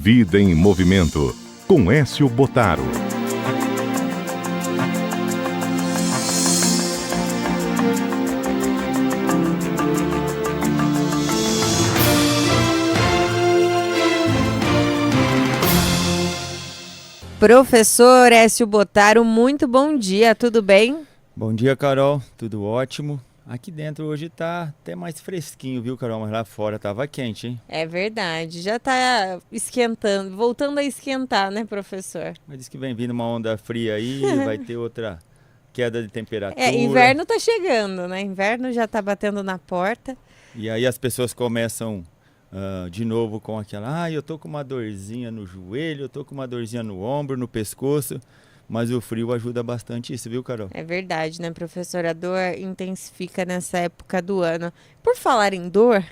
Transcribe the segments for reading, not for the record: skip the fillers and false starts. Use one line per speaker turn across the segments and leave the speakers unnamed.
Vida em Movimento, com Écio Bottaro.
Professor Écio Bottaro, muito bom dia, tudo bem?
Bom dia, Carol, tudo ótimo. Aqui dentro hoje tá até mais fresquinho, viu, Carol? Mas lá fora tava quente, hein?
É verdade, já tá esquentando, voltando a esquentar, né, professor?
Mas diz que vem vindo uma onda fria aí, vai ter outra queda de temperatura.
Inverno tá chegando, né? Inverno já tá batendo na porta.
E aí as pessoas começam de novo com aquela, eu tô com uma dorzinha no joelho, eu tô com uma dorzinha no ombro, no pescoço. Mas o frio ajuda bastante isso, viu, Carol?
É verdade, né, professor? A dor intensifica nessa época do ano. Por falar em dor,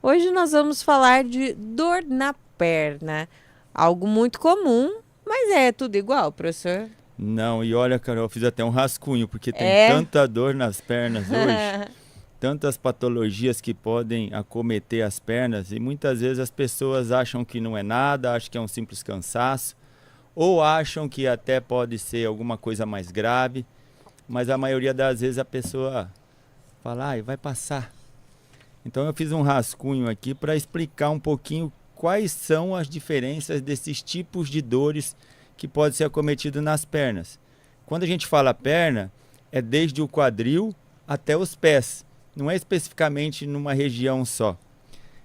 hoje nós vamos falar de dor na perna. Algo muito comum, mas é tudo igual, professor?
Não, e olha, Carol, eu fiz até um rascunho, porque tem tanta dor nas pernas hoje, tantas patologias que podem acometer as pernas, e muitas vezes as pessoas acham que não é nada, acham que é um simples cansaço, ou acham que até pode ser alguma coisa mais grave, mas a maioria das vezes a pessoa fala, vai passar. Então eu fiz um rascunho aqui para explicar um pouquinho quais são as diferenças desses tipos de dores que podem ser acometidos nas pernas. Quando a gente fala perna, é desde o quadril até os pés, não é especificamente numa região só.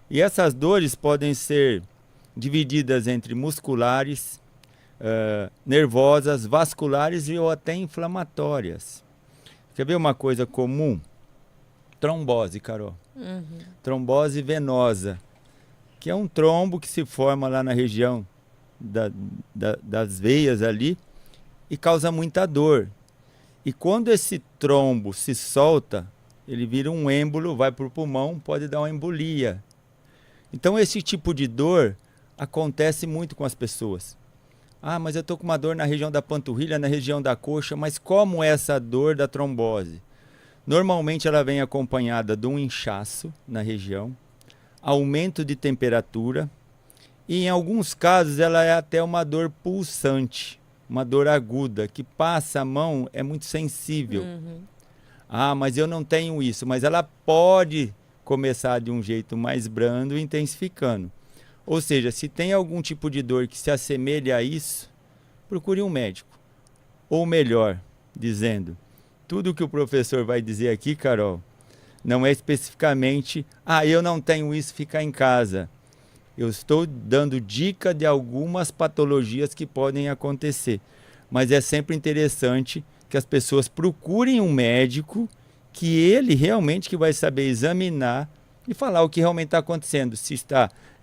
E essas dores podem ser divididas entre musculares, nervosas, vasculares e ou até inflamatórias. Quer ver uma coisa comum? Trombose, Carol. Trombose venosa, que é um trombo que se forma lá na região das veias ali e causa muita dor. E quando esse trombo se solta, ele vira um êmbolo, vai para o pulmão, pode dar uma embolia. Então esse tipo de dor acontece muito com as pessoas. Mas eu estou com uma dor na região da panturrilha, na região da coxa, mas como é essa dor da trombose? Normalmente ela vem acompanhada de um inchaço na região, aumento de temperatura e em alguns casos ela é até uma dor pulsante, uma dor aguda, que passa a mão, é muito sensível. Mas eu não tenho isso, mas ela pode começar de um jeito mais brando, intensificando. Ou seja, se tem algum tipo de dor que se assemelha a isso, procure um médico. Ou melhor, dizendo, tudo que o professor vai dizer aqui, Carol, não é especificamente, eu não tenho isso, fica em casa. Eu estou dando dica de algumas patologias que podem acontecer. Mas é sempre interessante que as pessoas procurem um médico, que ele realmente que vai saber examinar e falar o que realmente está acontecendo. Se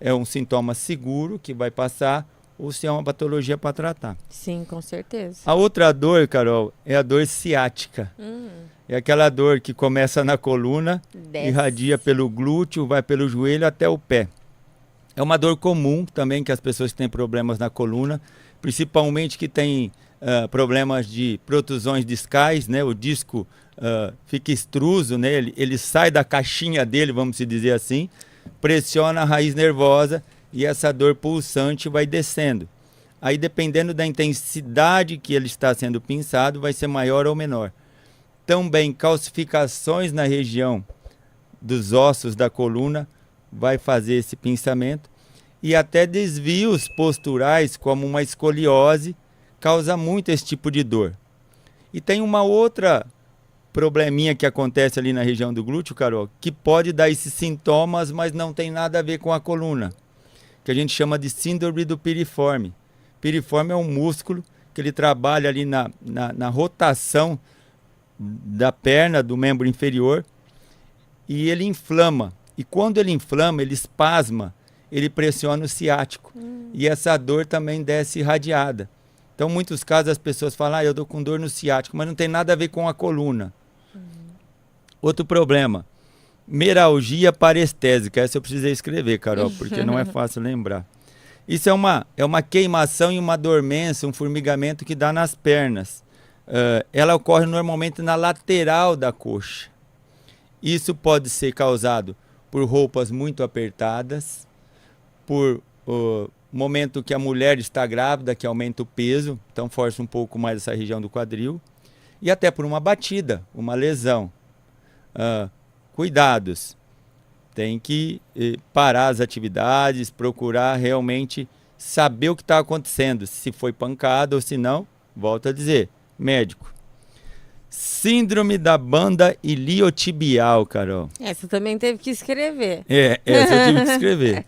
é um sintoma seguro que vai passar ou se é uma patologia para tratar.
Sim, com certeza.
A outra dor, Carol, é a dor ciática. É aquela dor que começa na coluna, irradia pelo glúteo, vai pelo joelho até o pé. É uma dor comum também que as pessoas que têm problemas na coluna, principalmente que têm problemas de protusões discais, né? O disco fica extruso, né? Ele sai da caixinha dele, vamos dizer assim, pressiona a raiz nervosa e essa dor pulsante vai descendo. Aí, dependendo da intensidade que ele está sendo pinçado, vai ser maior ou menor. Também calcificações na região dos ossos da coluna vai fazer esse pinçamento e até desvios posturais, como uma escoliose, causa muito esse tipo de dor. E tem uma outra probleminha que acontece ali na região do glúteo, Carol, que pode dar esses sintomas, mas não tem nada a ver com a coluna, que a gente chama de síndrome do piriforme. Piriforme é um músculo que ele trabalha ali na rotação da perna, do membro inferior, e ele inflama. E quando ele inflama, ele espasma, ele pressiona o ciático. E essa dor também desce irradiada. Então, em muitos casos, as pessoas falam, eu estou com dor no ciático, mas não tem nada a ver com a coluna. Outro problema, meralgia parestésica. Essa eu precisei escrever, Carol, porque não é fácil lembrar. Isso é uma queimação e uma dormência, um formigamento que dá nas pernas. Ela ocorre normalmente na lateral da coxa. Isso pode ser causado por roupas muito apertadas, por momento que a mulher está grávida, que aumenta o peso, então força um pouco mais essa região do quadril. E até por uma batida, uma lesão. Cuidados. Tem que parar as atividades, procurar realmente saber o que está acontecendo. Se foi pancada ou se não, volto a dizer, médico. Síndrome da banda iliotibial, Carol.
Essa também teve que escrever.
Essa eu tive que escrever.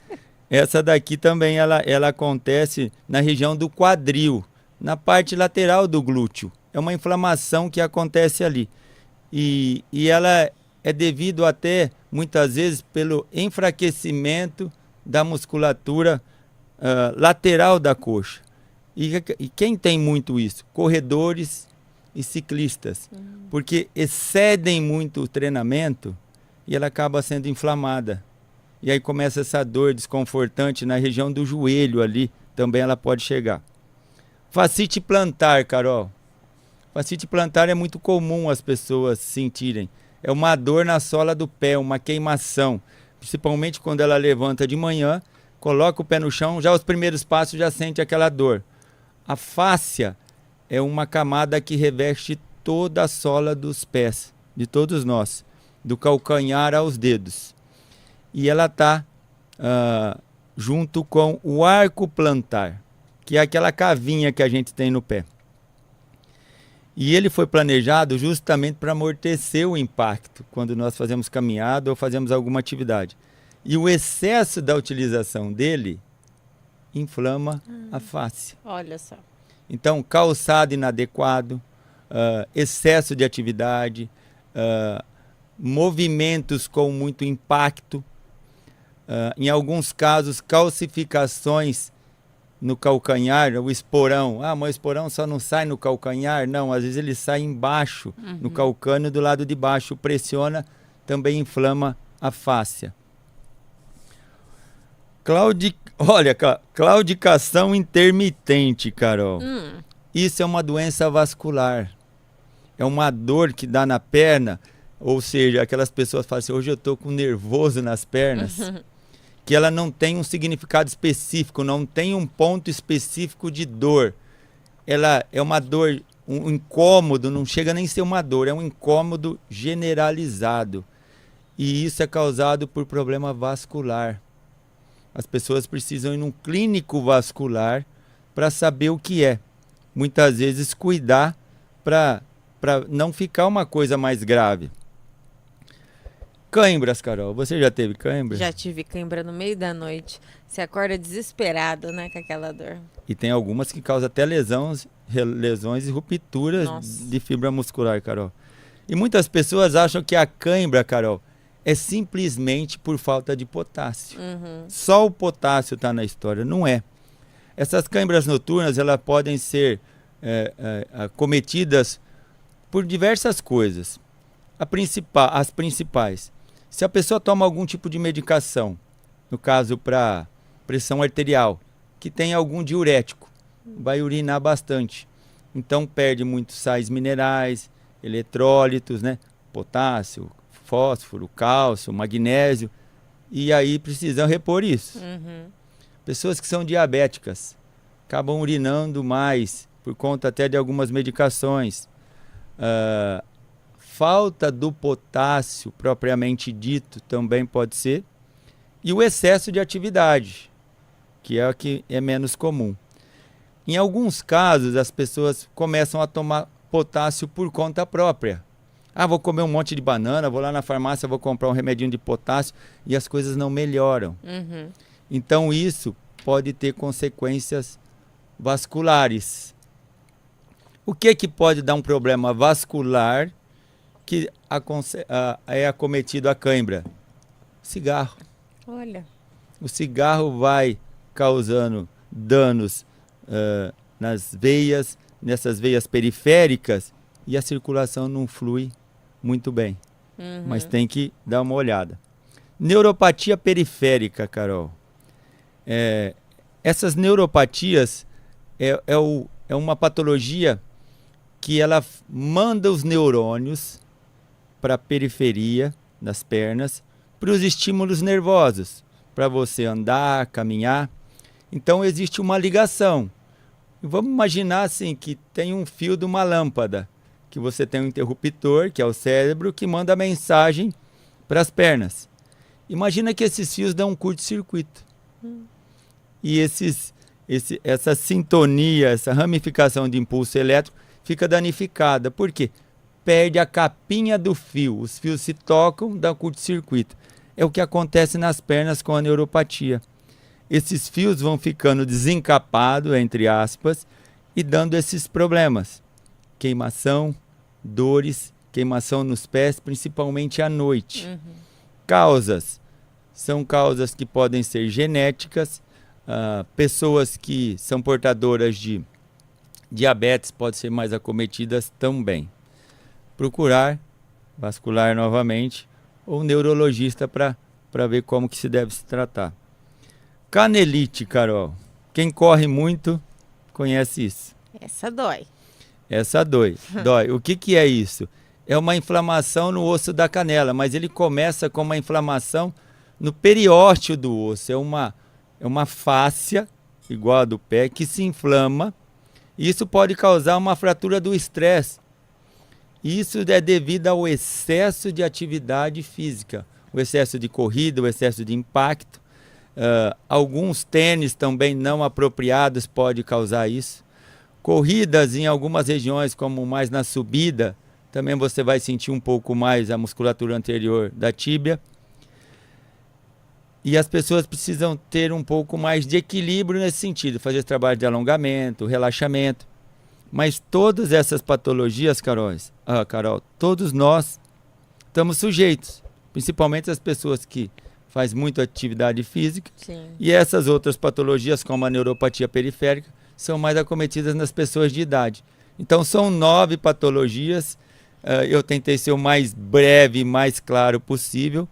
Essa daqui também, ela acontece na região do quadril, na parte lateral do glúteo. É uma inflamação que acontece ali. E ela é devido até, muitas vezes, pelo enfraquecimento da musculatura lateral da coxa. E quem tem muito isso? Corredores e ciclistas. Porque excedem muito o treinamento e ela acaba sendo inflamada. E aí começa essa dor desconfortante na região do joelho ali, também ela pode chegar. Fascite plantar, Carol. Fascite plantar é muito comum as pessoas sentirem. É uma dor na sola do pé, uma queimação. Principalmente quando ela levanta de manhã, coloca o pé no chão, já os primeiros passos já sente aquela dor. A fáscia é uma camada que reveste toda a sola dos pés, de todos nós, do calcanhar aos dedos. E ela está junto com o arco plantar, que é aquela cavinha que a gente tem no pé. E ele foi planejado justamente para amortecer o impacto quando nós fazemos caminhada ou fazemos alguma atividade. E o excesso da utilização dele inflama a face.
Olha só.
Então, calçado inadequado, excesso de atividade, movimentos com muito impacto, em alguns casos, calcificações no calcanhar, o esporão. Mas o esporão só não sai no calcanhar? Não, às vezes ele sai embaixo, no calcânio do lado de baixo. Pressiona, também inflama a fáscia. Claudicação intermitente, Carol. Isso é uma doença vascular. É uma dor que dá na perna, ou seja, aquelas pessoas falam assim, hoje eu estou com nervoso nas pernas. Que ela não tem um significado específico, não tem um ponto específico de dor. Ela é uma dor, um incômodo, não chega nem a ser uma dor, é um incômodo generalizado. E isso é causado por problema vascular. As pessoas precisam ir num clínico vascular para saber o que é. Muitas vezes cuidar para não ficar uma coisa mais grave. Cãibras, Carol. Você já teve cãibra?
Já tive cãibra no meio da noite. Você acorda desesperado, né, com aquela dor.
E tem algumas que causam até lesões e rupturas de fibra muscular, Carol. E muitas pessoas acham que a cãibra, Carol, é simplesmente por falta de potássio. Só o potássio está na história. Não é. Essas cãibras noturnas, elas podem ser cometidas por diversas coisas. As principais. Se a pessoa toma algum tipo de medicação, no caso para pressão arterial, que tem algum diurético, vai urinar bastante. Então perde muitos sais minerais, eletrólitos, né? Potássio, fósforo, cálcio, magnésio, e aí precisam repor isso. Pessoas que são diabéticas acabam urinando mais por conta até de algumas medicações. Falta do potássio propriamente dito também pode ser, e o excesso de atividade, que é o que é menos comum. Em alguns casos, as pessoas começam a tomar potássio por conta própria. Vou comer um monte de banana, vou lá na farmácia, vou comprar um remedinho de potássio, e as coisas não melhoram. Então isso pode ter consequências vasculares. O que pode dar um problema vascular que é acometido a cãibra? Cigarro.
Olha.
O cigarro vai causando danos nas veias, nessas veias periféricas, e a circulação não flui muito bem. Mas tem que dar uma olhada. Neuropatia periférica, Carol. Essas neuropatias é uma patologia que ela manda os neurônios para a periferia das pernas, para os estímulos nervosos, para você andar, caminhar. Então existe uma ligação. Vamos imaginar assim que tem um fio de uma lâmpada, que você tem um interruptor, que é o cérebro, que manda a mensagem para as pernas. Imagina que esses fios dão um curto-circuito. E essa sintonia, essa ramificação de impulso elétrico fica danificada. Por quê? Perde a capinha do fio. Os fios se tocam, dá curto-circuito. É o que acontece nas pernas com a neuropatia. Esses fios vão ficando desencapados, entre aspas, e dando esses problemas. Queimação, dores, queimação nos pés, principalmente à noite. Causas. São causas que podem ser genéticas. Pessoas que são portadoras de diabetes podem ser mais acometidas também. Procurar vascular novamente ou neurologista para ver como que se deve se tratar. Canelite, Carol. Quem corre muito conhece isso.
Essa dói.
Essa dói. O que é isso? É uma inflamação no osso da canela, mas ele começa com uma inflamação no periósteo do osso. É uma fáscia, igual a do pé, que se inflama. E isso pode causar uma fratura do estresse. Isso é devido ao excesso de atividade física. O excesso de corrida, o excesso de impacto. Alguns tênis também não apropriados pode causar isso. Corridas em algumas regiões, como mais na subida, também você vai sentir um pouco mais a musculatura anterior da tíbia. E as pessoas precisam ter um pouco mais de equilíbrio nesse sentido, fazer esse trabalho de alongamento, relaxamento. Mas todas essas patologias, Carol, todos nós estamos sujeitos, principalmente as pessoas que fazem muita atividade física.
Sim.
E essas outras patologias, como a neuropatia periférica, são mais acometidas nas pessoas de idade. Então são 9 patologias, eu tentei ser o mais breve e mais claro possível,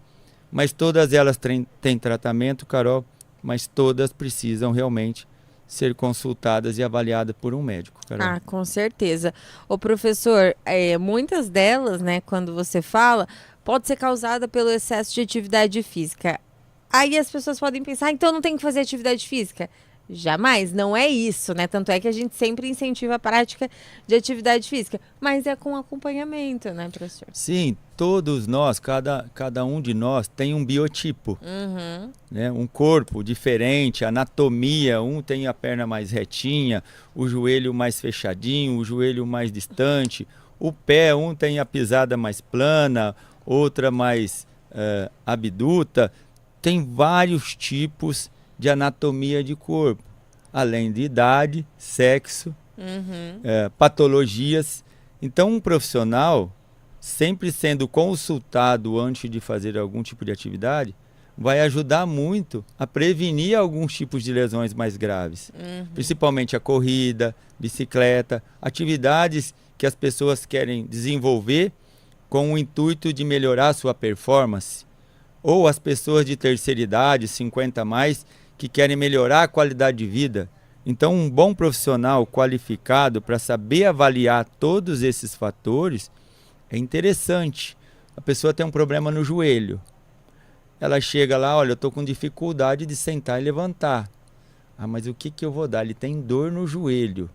mas todas elas têm tratamento, Carol, mas todas precisam realmente ser consultadas e avaliadas por um médico, Carol.
Ah, com certeza. Ô, professor, muitas delas, né, quando você fala, pode ser causada pelo excesso de atividade física. Aí as pessoas podem pensar, então não tem que fazer atividade física? Jamais, não é isso, né? Tanto é que a gente sempre incentiva a prática de atividade física, mas é com acompanhamento, né, professor?
Sim, todos nós, cada um de nós tem um biotipo, né? Um corpo diferente, anatomia, um tem a perna mais retinha, o joelho mais fechadinho, o joelho mais distante, o pé, um tem a pisada mais plana, outra mais abduta. Tem vários tipos de anatomia de corpo, além de idade, sexo, patologias. Então, um profissional, sempre sendo consultado antes de fazer algum tipo de atividade, vai ajudar muito a prevenir alguns tipos de lesões mais graves. Principalmente a corrida, bicicleta, atividades que as pessoas querem desenvolver com o intuito de melhorar a sua performance. Ou as pessoas de terceira idade, 50 a mais, que querem melhorar a qualidade de vida. Então, um bom profissional qualificado para saber avaliar todos esses fatores é interessante. A pessoa tem um problema no joelho. Ela chega lá, olha, eu estou com dificuldade de sentar e levantar. Ah, mas o que eu vou dar? Ele tem dor no joelho.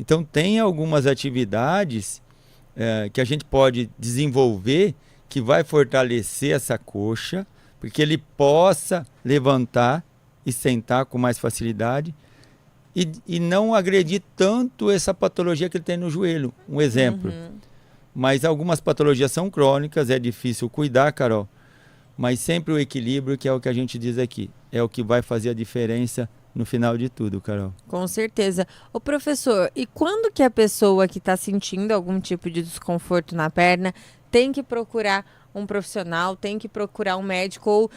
Então, tem algumas atividades que a gente pode desenvolver que vai fortalecer essa coxa, porque ele possa levantar e sentar com mais facilidade e não agredir tanto essa patologia que ele tem no joelho. Um exemplo. Mas algumas patologias são crônicas, é difícil cuidar, Carol, mas sempre o equilíbrio, que é o que a gente diz aqui, é o que vai fazer a diferença no final de tudo, Carol.
Com certeza. Ô, professor, e quando que a pessoa que está sentindo algum tipo de desconforto na perna tem que procurar um profissional, tem que procurar um médico ou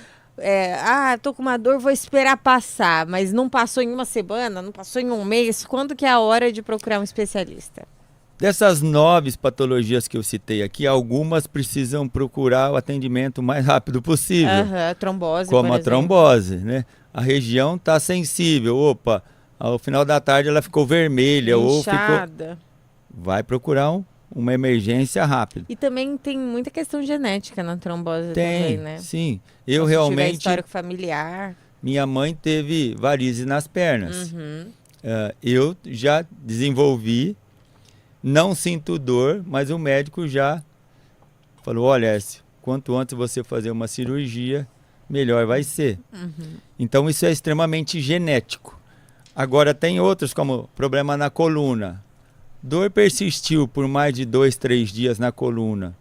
tô com uma dor, vou esperar passar, mas não passou em uma semana, não passou em um mês, quando que é a hora de procurar um especialista?
Dessas 9 patologias que eu citei aqui, algumas precisam procurar o atendimento o mais rápido possível.
Trombose,
como
por
a
exemplo.
trombose, né? A região está sensível, ao final da tarde ela ficou vermelha,
inchada.
Vai procurar uma emergência rápida.
E também tem muita questão genética na trombose também, né?
Sim.
Se tiver histórico familiar.
Minha mãe teve varizes nas pernas. Eu já desenvolvi, não sinto dor, mas o médico já falou, olha, Écio, quanto antes você fazer uma cirurgia, melhor vai ser. Então isso é extremamente genético. Agora tem outros, como problema na coluna. Dor persistiu por mais de 2, 3 dias na coluna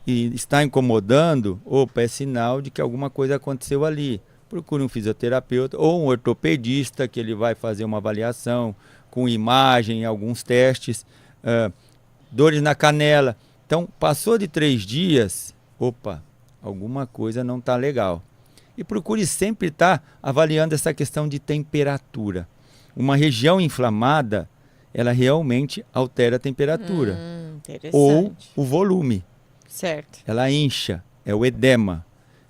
e está incomodando, opa, é sinal de que alguma coisa aconteceu ali. Procure um fisioterapeuta ou um ortopedista que ele vai fazer uma avaliação com imagem, alguns testes. Dores na canela. Então, passou de 3 dias, opa, alguma coisa não está legal. E procure sempre estar avaliando essa questão de temperatura. Uma região inflamada, ela realmente altera a temperatura. Ou o volume.
Certo.
Ela incha, é o edema.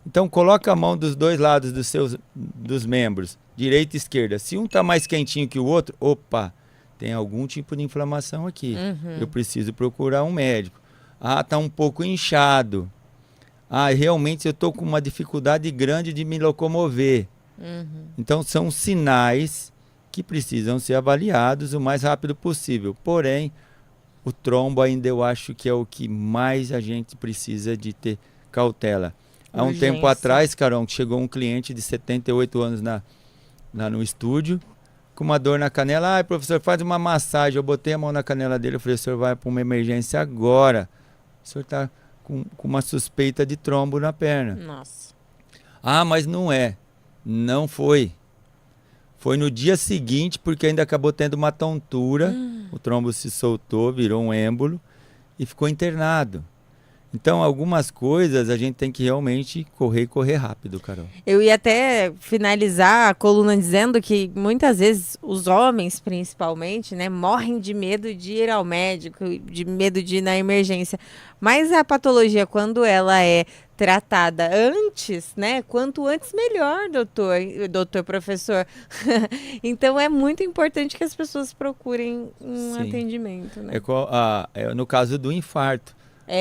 Então, coloca a mão dos dois lados dos membros, direita e esquerda. Se um está mais quentinho que o outro, opa, tem algum tipo de inflamação aqui. Eu preciso procurar um médico. Ah, está um pouco inchado. Ah, realmente eu estou com uma dificuldade grande de me locomover. Então, são sinais que precisam ser avaliados o mais rápido possível. Porém, o trombo ainda eu acho que é o que mais a gente precisa de ter cautela. Há um tempo atrás, Carol, chegou um cliente de 78 anos lá no estúdio, com uma dor na canela. Ah, professor, faz uma massagem. Eu botei a mão na canela dele, eu falei, o senhor vai para uma emergência agora. O senhor está com uma suspeita de trombo na perna.
Nossa.
Ah, mas não é. Não foi. Foi no dia seguinte, porque ainda acabou tendo uma tontura. O trombo se soltou, virou um êmbolo e ficou internado. Então, algumas coisas a gente tem que realmente correr rápido, Carol.
Eu ia até finalizar a coluna dizendo que muitas vezes os homens, principalmente, né, morrem de medo de ir ao médico, de medo de ir na emergência. Mas a patologia, quando ela é tratada antes, né? Quanto antes, melhor, doutor professor. Então, é muito importante que as pessoas procurem um atendimento, né?
No caso do infarto.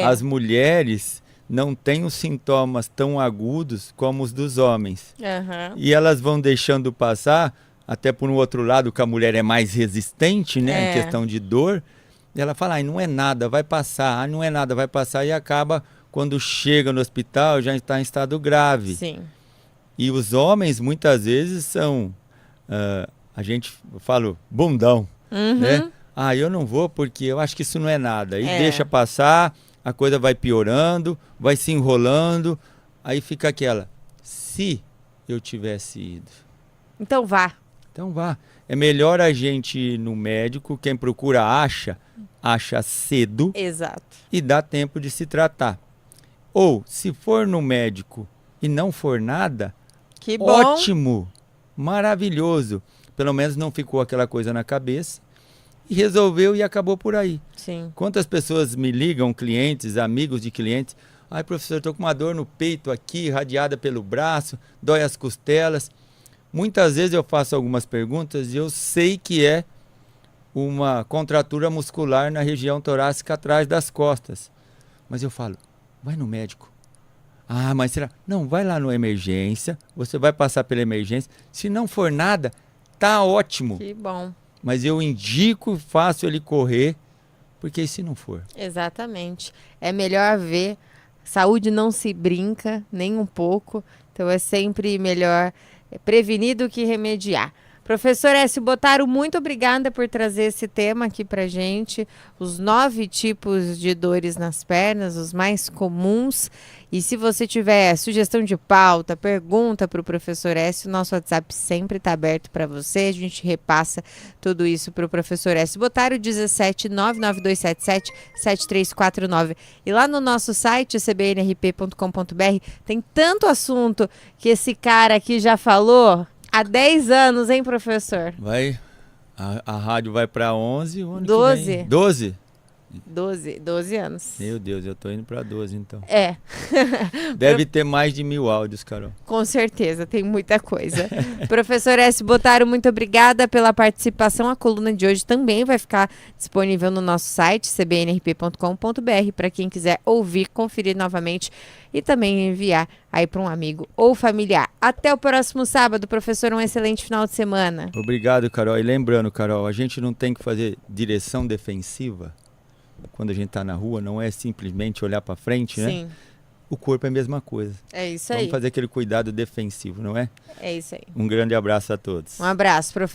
As mulheres não têm os sintomas tão agudos como os dos homens. E elas vão deixando passar, até por um outro lado, que a mulher é mais resistente, né? Em questão de dor. E ela fala, não é nada, vai passar. Não é nada, vai passar. E acaba, quando chega no hospital, já está em estado grave.
Sim.
E os homens, muitas vezes, são, a gente fala, bundão, né? Ah, eu não vou porque eu acho que isso não é nada. E deixa passar. A coisa vai piorando, vai se enrolando, aí fica aquela, se eu tivesse ido.
Então vá.
Então vá. É melhor a gente ir no médico, quem procura acha cedo.
Exato.
E dá tempo de se tratar. Ou, se for no médico e não for nada,
que bom.
Ótimo, maravilhoso. Pelo menos não ficou aquela coisa na cabeça. E resolveu e acabou por aí.
Sim.
Quantas pessoas me ligam, clientes, amigos de clientes, ai professor, estou com uma dor no peito aqui, irradiada pelo braço, dói as costelas. Muitas vezes eu faço algumas perguntas e eu sei que é uma contratura muscular na região torácica atrás das costas. Mas eu falo, vai no médico. Ah, mas será? Não, vai lá na emergência, você vai passar pela emergência. Se não for nada, tá ótimo.
Que bom.
Mas eu indico, faço ele correr, porque e se não for?
Exatamente. É melhor ver. Saúde não se brinca, nem um pouco. Então é sempre melhor prevenir do que remediar. Professor Écio Bottaro, muito obrigada por trazer esse tema aqui pra gente. Os 9 tipos de dores nas pernas, os mais comuns. E se você tiver sugestão de pauta, pergunta para o professor Écio, nosso WhatsApp sempre está aberto para você. A gente repassa tudo isso para o professor Écio Bottaro, 17 99277 7349. E lá no nosso site, cbnrp.com.br, tem tanto assunto que esse cara aqui já falou há 10 anos, hein, professor?
A rádio vai para 11, o ano
12.
que vem. 12?
12 anos.
Meu Deus, eu tô indo para 12 então.
É.
Deve ter mais de 1000 áudios, Carol.
Com certeza, tem muita coisa. Professor S. Botaro, muito obrigada pela participação. A coluna de hoje também vai ficar disponível no nosso site, cbnrp.com.br, para quem quiser ouvir, conferir novamente e também enviar aí para um amigo ou familiar. Até o próximo sábado, professor. Um excelente final de semana.
Obrigado, Carol. E lembrando, Carol, a gente não tem que fazer direção defensiva quando a gente está na rua, não é simplesmente olhar para frente, né?
Sim.
O corpo é a mesma coisa.
É isso aí.
Vamos fazer aquele cuidado defensivo, não é?
É isso aí.
Um grande abraço a todos.
Um abraço, professor.